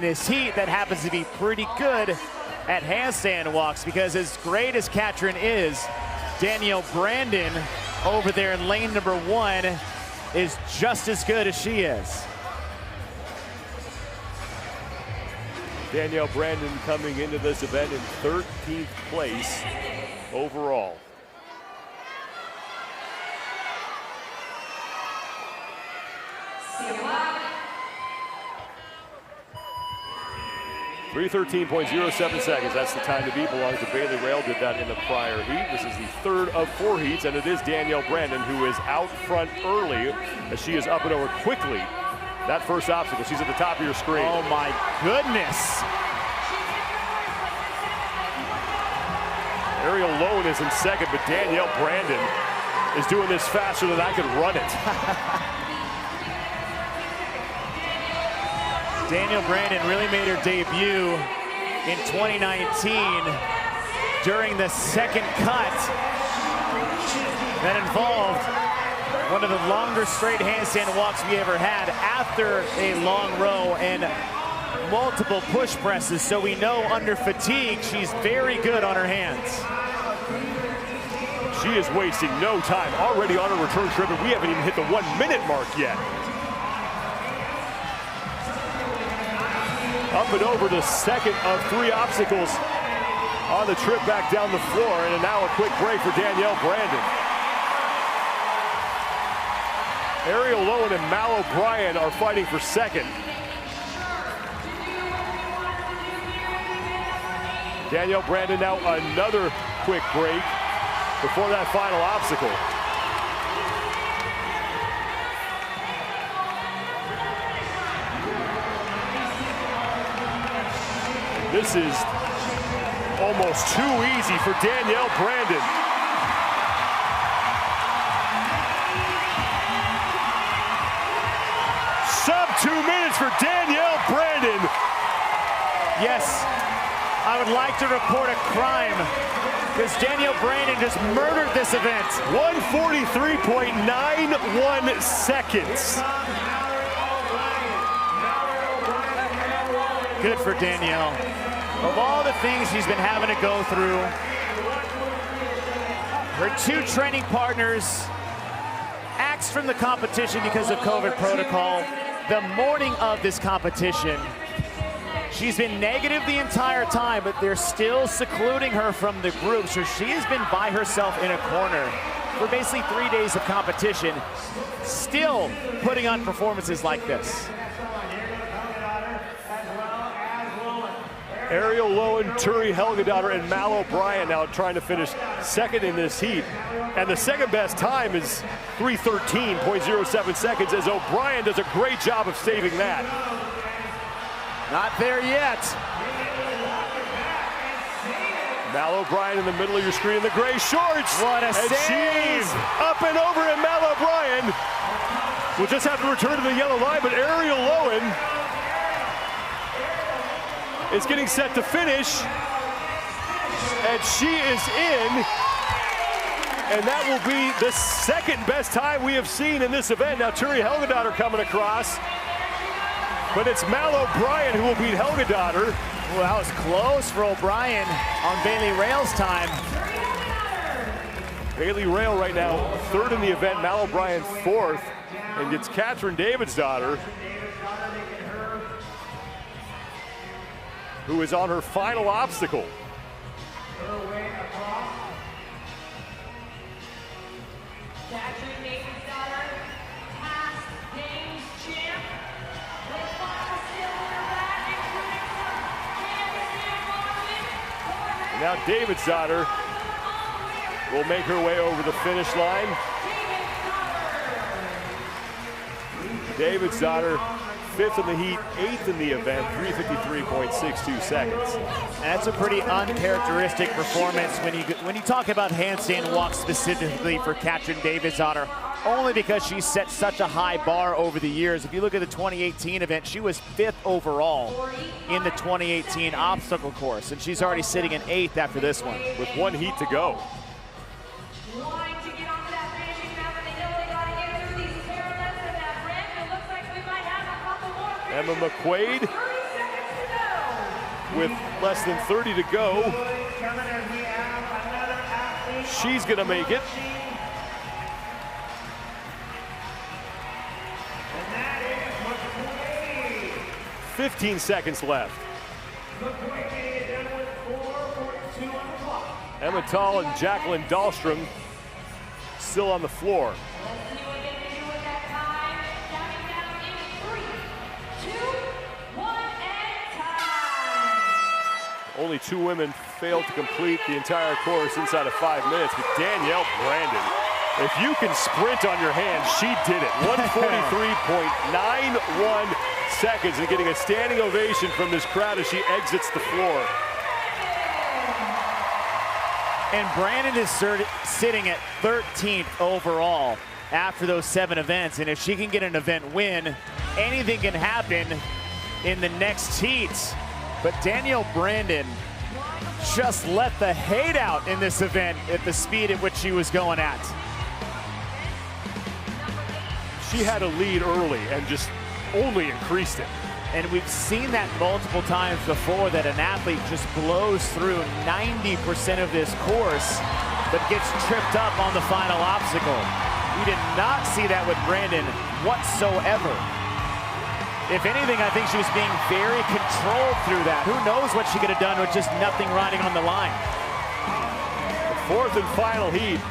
this heat that happens to be pretty good at handstand walks, because as great as Katrin is, Danielle Brandon over there in lane number 1 is just as good as she is. Danielle Brandon coming into this event in 13th place overall. 3:13.07 seconds. That's the time to beat. Belongs to Bailey Rail. Did that in the prior heat. This is the third of 4 heats, and it is Danielle Brandon who is out front early as she is up and over quickly. That first obstacle, she's at the top of your screen. Oh my goodness. Ariel Lowen is in second, but Danielle Brandon is doing this faster than I could run it. Danielle Brandon really made her debut in 2019 during the second cut that involved one of the longer straight handstand walks we ever had after a long row and multiple push presses. So we know under fatigue, she's very good on her hands. She is wasting no time. Already on her return trip, and we haven't even hit the 1-minute mark yet. Up and over the second of 3 obstacles on the trip back down the floor, and now a quick break for Danielle Brandon. Ariel Lowen and Mal O'Brien are fighting for second. Danielle Brandon now another quick break before that final obstacle. This is almost too easy for Danielle Brandon. Sub 2 minutes for Danielle Brandon. Yes, I would like to report a crime, because Danielle Brandon just murdered this event. 1:43.91 seconds. Good for Danielle. Of all the things she's been having to go through, her 2 training partners axed from the competition because of COVID protocol. The morning of this competition, she's been negative the entire time, but they're still secluding her from the group. So she has been by herself in a corner for basically 3 days of competition, still putting on performances like this. Ariel Lowen, Turi Helgadottir, and Mal O'Brien now trying to finish second in this heat. And the second best time is 3:13.07 seconds, as O'Brien does a great job of saving that. Not there yet. Mal O'Brien in the middle of your screen in the gray shorts. What a and save! She's up and over, and Mal O'Brien will just have to return to the yellow line, but Ariel Lowen is getting set to finish, and she is in, and that will be the second best time we have seen in this event. Now Turi Helgadottir coming across, but it's Mal O'Brien who will beat Helgadottir. Well, that was close for O'Brien on Bailey Rail's time. Bailey Rail right now third in the event, Mal O'Brien fourth, and gets Katrin Davidsdottir, who is on her final obstacle. And now Davidsdottir will make her way over the finish line. Davidsdottir, 5th in the heat, 8th in the event, 3:53.62 seconds. And that's a pretty uncharacteristic performance when you talk about handstand walks specifically for Katrin Davidsdottir, only because she set such a high bar over the years. If you look at the 2018 event, she was 5th overall in the 2018 obstacle course, and she's already sitting in 8th after this one. With 1 heat to go. Emma McQuaid with less than 30 to go. She's gonna make it. 15 seconds left. Emma Tall and Jacqueline Dahlstrom still on the floor. Only 2 women failed to complete the entire course inside of 5 minutes, but Danielle Brandon, if you can sprint on your hands, she did it. 143.91 seconds and getting a standing ovation from this crowd as she exits the floor. And Brandon is sitting at 13th overall after those 7 events. And if she can get an event win, anything can happen in the next heat. But Danielle Brandon just let the hate out in this event at the speed at which she was going at. She had a lead early and just only increased it. And we've seen that multiple times before, that an athlete just blows through 90% of this course, but gets tripped up on the final obstacle. We did not see that with Brandon whatsoever. If anything, I think she was being very controlled through that. Who knows what she could have done with just nothing riding on the line. The 4th and final heat.